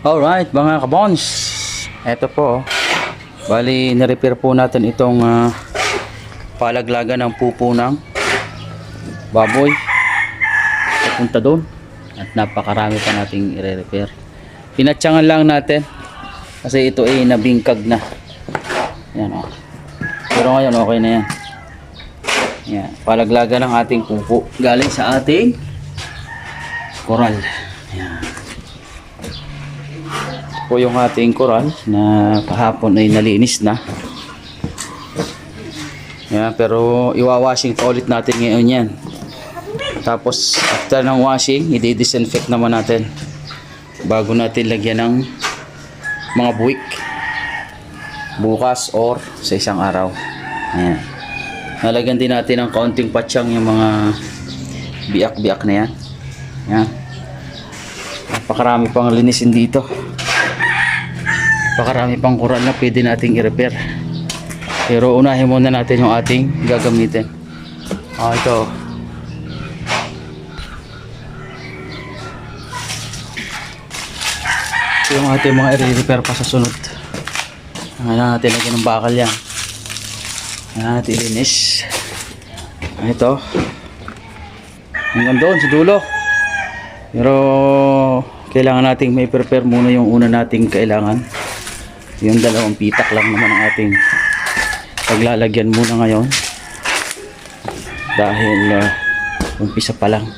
Alright mga kabons, eto po, bali nirepair po natin itong palaglagan ng pupo ng baboy papunta doon at napakarami pa nating i-repair. Pinatsangan lang natin kasi ito ay nabingkag na yan, oh. Pero ngayon okay na yan. Yan, palaglagan ng ating pupo galing sa ating koral. Yan po yung ating koral na kahapon ay nalinis na. Yan, pero iwawashing pa ulit natin ngayon yan. Tapos after ng washing, i-disinfect naman natin bago natin lagyan ng mga buwik bukas or sa isang araw. Ayan. Nalagyan din natin ng kaunting patsyang yung mga biak-biak na yan. Ayan. Napakarami pang linisin dito. Napakarami pang koral na pwede nating i-repair. Pero unahin muna natin yung ating gagamitin. Ito. Ito yung ating mga i-repair pa sa sunod. Ngayon natin lagyan ng bakal yan. Ngayon natin ilinis. Ito. Hanggang doon sa dulo. Pero kailangan nating may prepare muna yung una nating kailangan. Yung dalawang pitak lang naman ang ating paglalagyan muna ngayon. Dahil umpisa pa lang.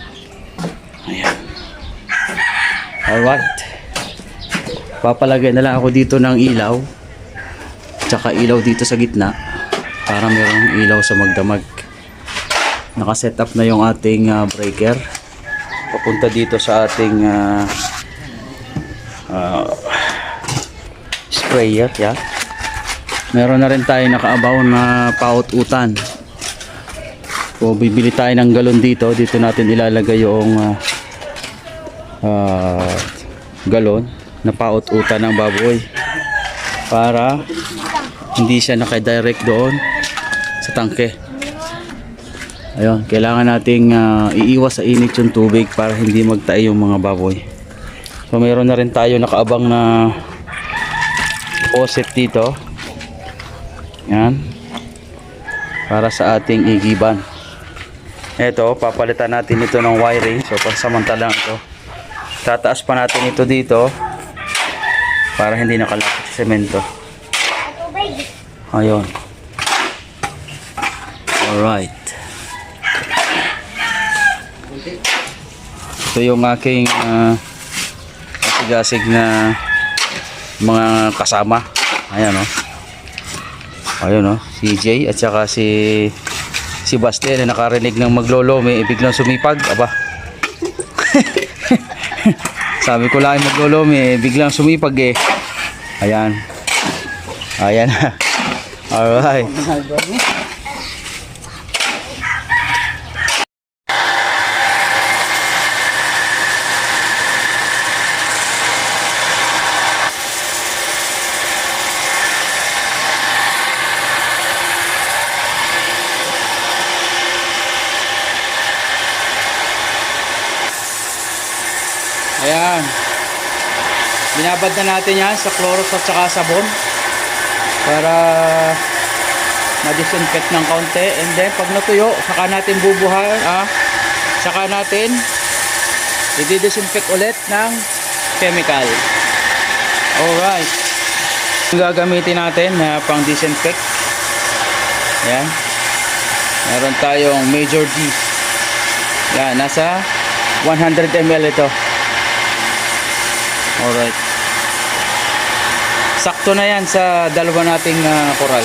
Ayan. Alright. Papalagay na lang ako dito ng ilaw. Tsaka ilaw dito sa gitna. Para mayroong ilaw sa magdamag. Nakaset up na yung ating breaker. Papunta dito sa ating sprayer, yeah. Meron na rin tayo nakaabaw na paututan. So bibili tayo ng galon dito. Dito natin ilalagay yung galon na paututan ng baboy para hindi siya naka-direct doon sa tangke. Ayun, kailangan nating iiwas sa init yung tubig para hindi magtae yung mga baboy. So meron na rin tayo nakaabang na faucet dito. Yan. Para sa ating igiban. Ito, papalitan natin ito ng wiring. So pansamantala ito. Tataas pa natin ito dito para hindi nakalapit sa semento. Ayun. Alright. Ito yung aking gasig na mga kasama. Ayan, oh. Ayun, oh. Si Jay at saka si Basti na nakarinig ng maglolo, may biglang sumipag. Aba. Sabi ko lang maglolo, may biglang sumipag eh. Ayan. Ayan. Alright. Ayan. Binabad na natin yan sa Clorox at saka sabon para ma-disinfect ng kaunti, and then pag natuyo saka natin bubuhay, saka natin i-disinfect ulit ng chemical. Alright, yung gagamitin natin na pang disinfect, yan, meron tayong Major D. Yan, nasa 100 ml ito. Alright, sakto na yan sa dalawa nating koral.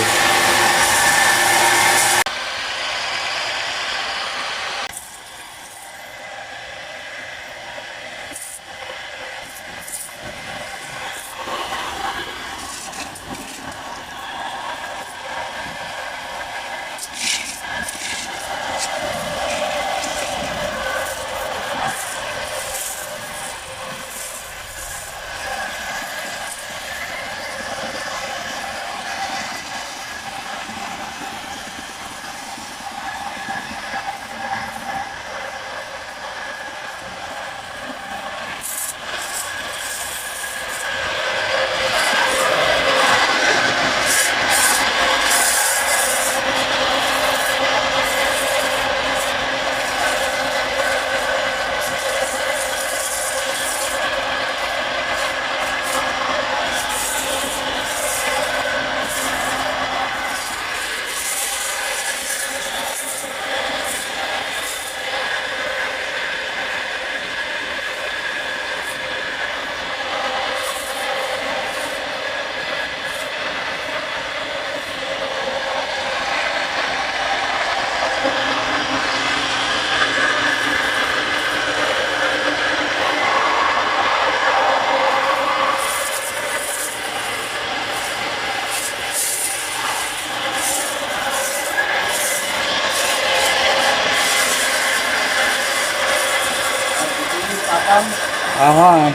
Aha.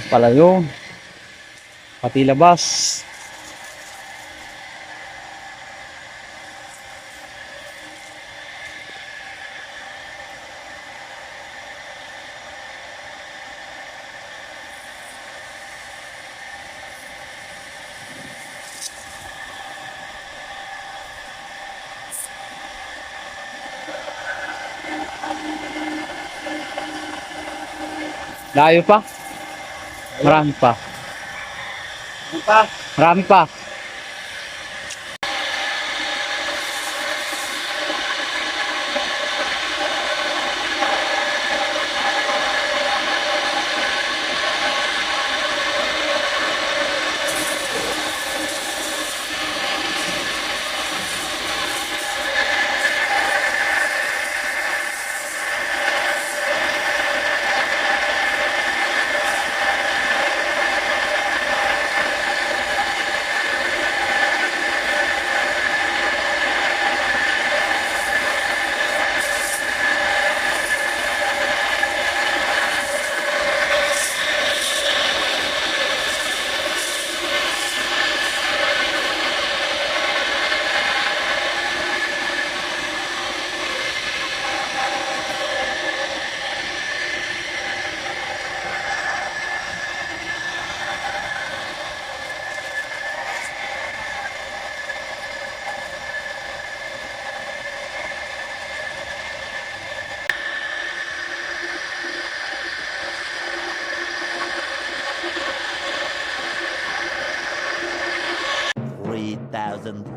Palayo. Pati labas. Layo pa? Marami pa. Marami pa.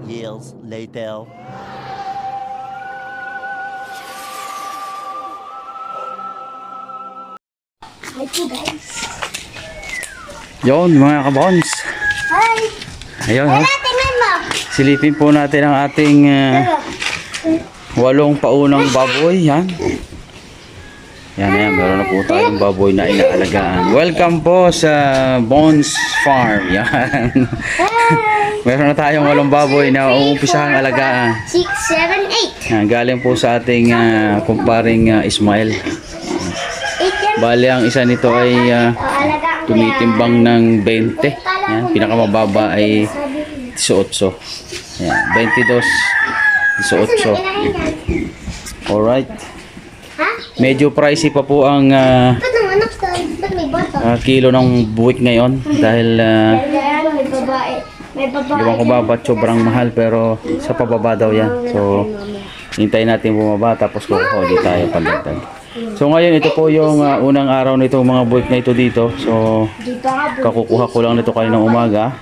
Years later. Hi po guys. Yon mga kabons. Hi. Ayun ha. Wala, tingnan mo. Silipin po natin ang ating 8 paunang baboy. Yan. Yan. Meron na po tayong baboy na inaalagaan. Welcome po sa Bones Farm. Yan. Meron na tayong 8 baboy na uumpisahang alagaan. 6, 7, 8. Yan, galing po sa ating kumparing Ismael. 8 yan. Bali ang isa nito ay Alagaan ko yan. tumitimbang ng 20. Yan, pinakamababa ay 18. Yan, 22, 18. Alright. Ha? Medyo pricey pa po ang Ba't nang anak ka? Ba't may bata? kilo ng buwik ngayon dahil Ayan, may babae. May babae. iwan ko ba ba't sobrang mahal pero sa pababa daw yan. So hintayin natin bumaba tapos kukuha ulit tayo pandagdag. So ngayon ito po yung unang araw nito mga buwik na ito dito. So Dito ka po. kakukuha ko lang nito kaninang umaga.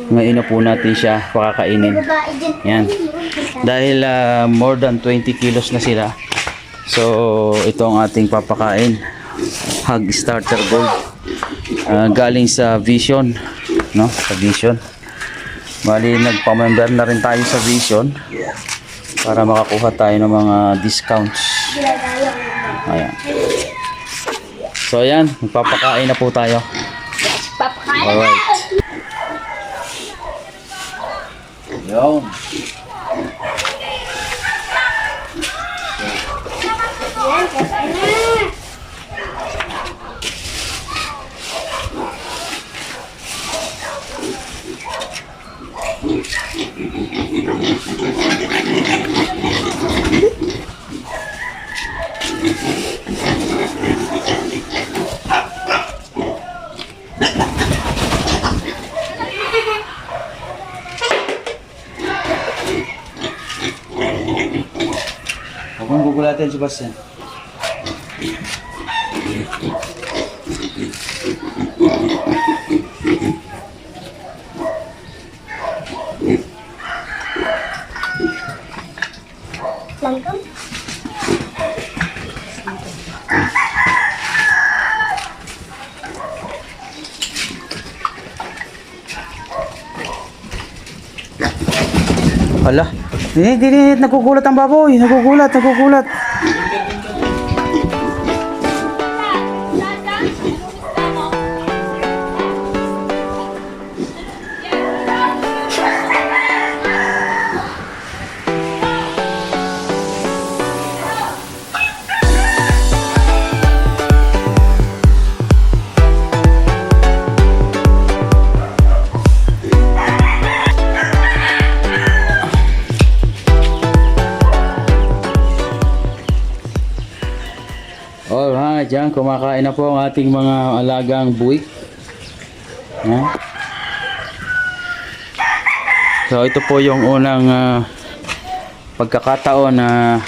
Ngayon na po natin siya pakakainin. Babae din. Yan. Dahil more than 20 kilos na sila. So ito ang ating papakain. Hog Starter Gold. Galing sa Vision, no? Sa Vision. Bali nagpa-member na rin tayo sa Vision para makakuha tayo ng mga discounts. Ayan. So ayan, magpapakain na po tayo. Alright. Yun. Yan, kakain na. Huwag mong gugulatin, Sebastian. Langgam. Hala. Hindi, nagugulat ang baboy. Nagugulat. Alright, yan. Kumakain na po ang ating mga alagang buwik. Yan. So, ito po yung unang pagkakataon na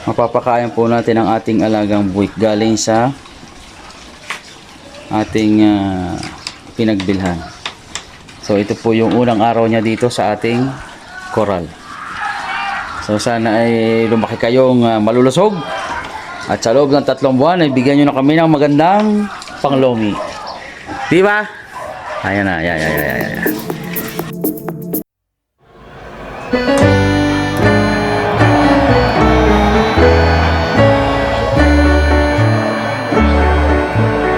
mapapakain po natin ang ating alagang buwik galing sa ating pinagbilhan. So, ito po yung unang araw niya dito sa ating koral. So, sana ay lumaki kayong malulusog. At sa loob ng 3 buwan ay bigyan nyo na kami ng magandang panglomi. Diba? Ayan na, ayan.